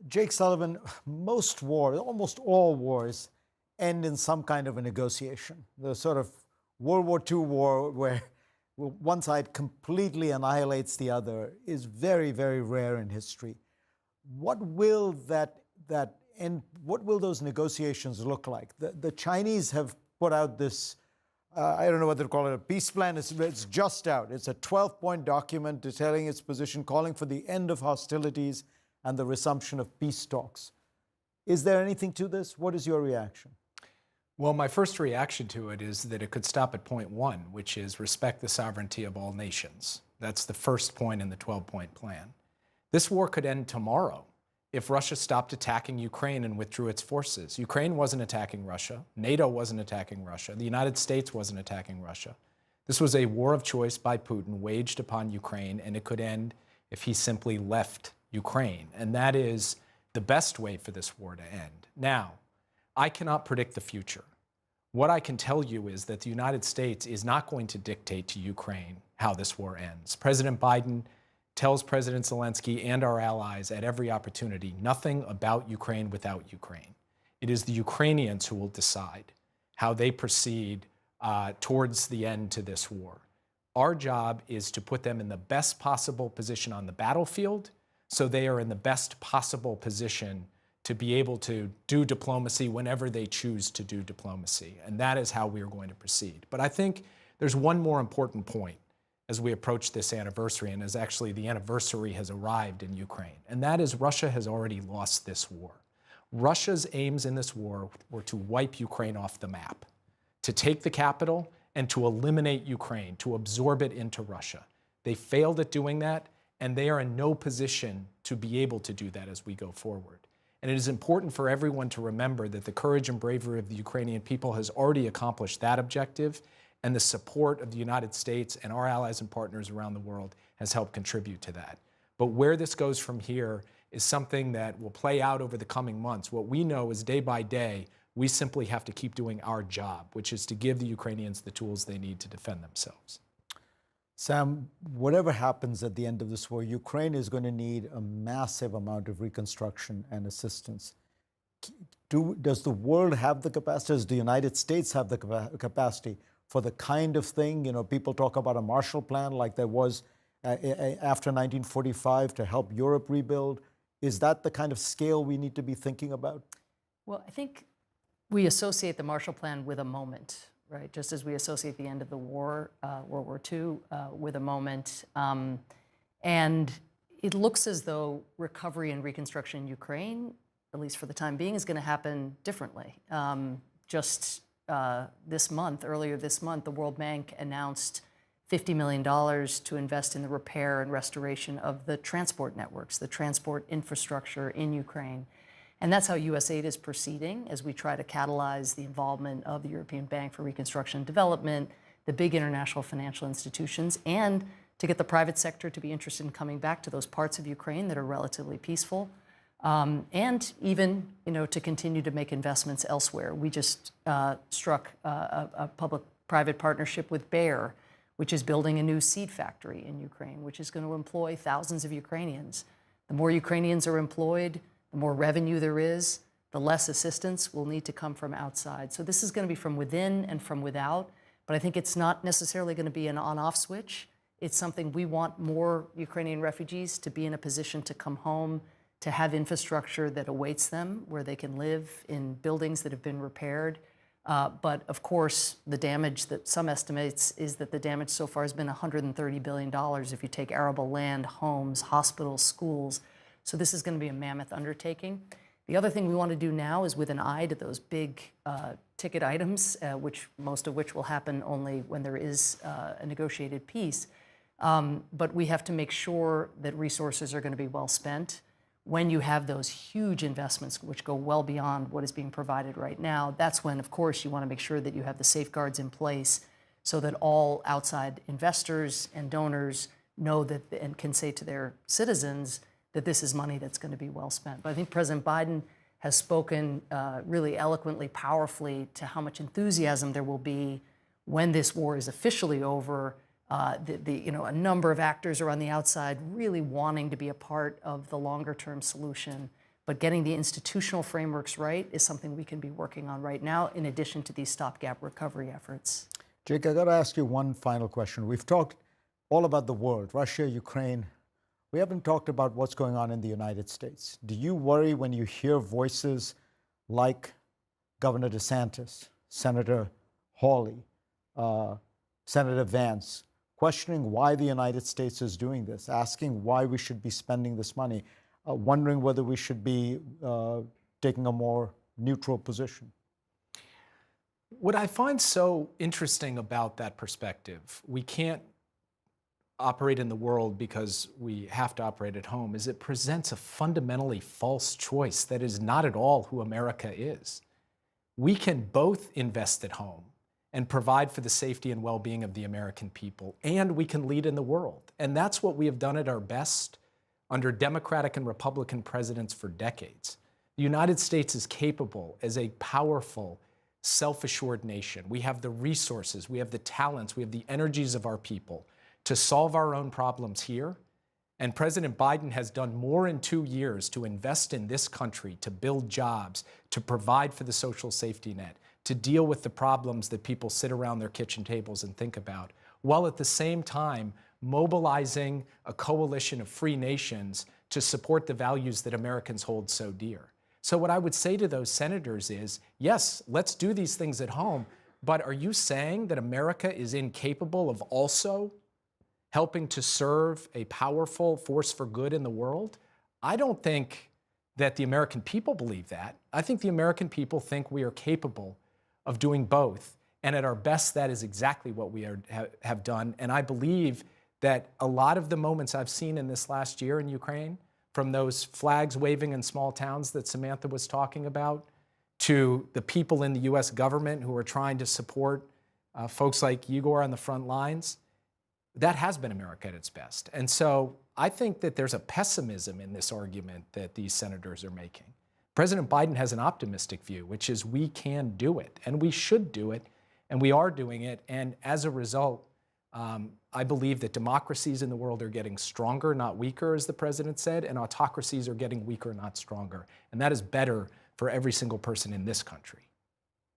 Jake Sullivan, most wars, almost all wars, end in some kind of a negotiation. The sort of World War II war where one side completely annihilates the other is very, very rare in history. What will that end? What will those negotiations look like? The Chinese have put out this, I don't know what to call it, a peace plan. It's just out. It's a 12-point document detailing its position, calling for the end of hostilities and the resumption of peace talks. Is there anything to this? What is your reaction? Well, my first reaction to it is that it could stop at point one, which is respect the sovereignty of all nations. That's the first point in the 12-point plan. This war could end tomorrow if Russia stopped attacking Ukraine and withdrew its forces. Ukraine wasn't attacking Russia. NATO wasn't attacking Russia. The United States wasn't attacking Russia. This was a war of choice by Putin waged upon Ukraine, and it could end if he simply left Ukraine. And that is the best way for this war to end. Now, I cannot predict the future. What I can tell you is that the United States is not going to dictate to Ukraine how this war ends. President Biden tells President Zelensky and our allies at every opportunity, nothing about Ukraine without Ukraine. It is the Ukrainians who will decide how they proceed towards the end to this war. Our job is to put them in the best possible position on the battlefield so they are in the best possible position to be able to do diplomacy whenever they choose to do diplomacy. And that is how we are going to proceed. But I think there's one more important point as we approach this anniversary, and as actually the anniversary has arrived in Ukraine, and that is Russia has already lost this war. Russia's aims in this war were to wipe Ukraine off the map, to take the capital and to eliminate Ukraine, to absorb it into Russia. They failed at doing that, and they are in no position to be able to do that as we go forward. And it is important for everyone to remember that the courage and bravery of the Ukrainian people has already accomplished that objective, and the support of the United States and our allies and partners around the world has helped contribute to that. But where this goes from here is something that will play out over the coming months. What we know is day by day, we simply have to keep doing our job, which is to give the Ukrainians the tools they need to defend themselves. Sam, whatever happens at the end of this war, Ukraine is going to need a massive amount of reconstruction and assistance. Does the world have the capacity? Does the United States have the capacity for the kind of thing, people talk about a Marshall Plan like there was after 1945 to help Europe rebuild. Is that the kind of scale we need to be thinking about? Well, I think we associate the Marshall Plan with a moment, right? Just as we associate the end of the war, World War II, with a moment. And it looks as though recovery and reconstruction in Ukraine, at least for the time being, is going to happen differently. Earlier this month, the World Bank announced $50 million to invest in the repair and restoration of the transport networks, the transport infrastructure in Ukraine. And that's how U.S. aid is proceeding as we try to catalyze the involvement of the European Bank for Reconstruction and Development, the big international financial institutions, and to get the private sector to be interested in coming back to those parts of Ukraine that are relatively peaceful. And even, to continue to make investments elsewhere. We just struck a public-private partnership with Bayer, which is building a new seed factory in Ukraine, which is going to employ thousands of Ukrainians. The more Ukrainians are employed, the more revenue there is, the less assistance will need to come from outside. So this is going to be from within and from without, but I think it's not necessarily going to be an on-off switch. It's something we want more Ukrainian refugees to be in a position to come home, to have infrastructure that awaits them, where they can live in buildings that have been repaired. But of course, the damage that some estimates is that the damage so far has been $130 billion if you take arable land, homes, hospitals, schools. So this is going to be a mammoth undertaking. The other thing we want to do now is with an eye to those big ticket items, most of which will happen only when there is a negotiated peace. But we have to make sure that resources are going to be well spent. When you have those huge investments, which go well beyond what is being provided right now, that's when, of course, you want to make sure that you have the safeguards in place so that all outside investors and donors know that and can say to their citizens that this is money that's going to be well spent. But I think President Biden has spoken really eloquently, powerfully to how much enthusiasm there will be when this war is officially over. A number of actors are on the outside really wanting to be a part of the longer-term solution. But getting the institutional frameworks right is something we can be working on right now, in addition to these stopgap recovery efforts. Jake, I got to ask you one final question. We've talked all about the world, Russia, Ukraine. We haven't talked about what's going on in the United States. Do you worry when you hear voices like Governor DeSantis, Senator Hawley, Senator Vance, questioning why the United States is doing this, asking why we should be spending this money, wondering whether we should be taking a more neutral position? What I find so interesting about that perspective, we can't operate in the world because we have to operate at home, is it presents a fundamentally false choice that is not at all who America is. We can both invest at home and provide for the safety and well-being of the American people, and we can lead in the world. And that's what we have done at our best under Democratic and Republican presidents for decades. The United States is capable as a powerful, self-assured nation. We have the resources, we have the talents, we have the energies of our people to solve our own problems here. And President Biden has done more in 2 years to invest in this country, to build jobs, to provide for the social safety net, to deal with the problems that people sit around their kitchen tables and think about, while at the same time mobilizing a coalition of free nations to support the values that Americans hold so dear. So what I would say to those senators is, yes, let's do these things at home, but are you saying that America is incapable of also helping to serve a powerful force for good in the world? I don't think that the American people believe that. I think the American people think we are capable of doing both. And at our best, that is exactly what we have done. And I believe that a lot of the moments I've seen in this last year in Ukraine, from those flags waving in small towns that Samantha was talking about, to the people in the US government who are trying to support folks like Igor on the front lines, that has been America at its best. And so I think that there's a pessimism in this argument that these senators are making. President Biden has an optimistic view, which is we can do it, and we should do it, and we are doing it. And as a result, I believe that democracies in the world are getting stronger, not weaker, as the president said, and autocracies are getting weaker, not stronger. And that is better for every single person in this country.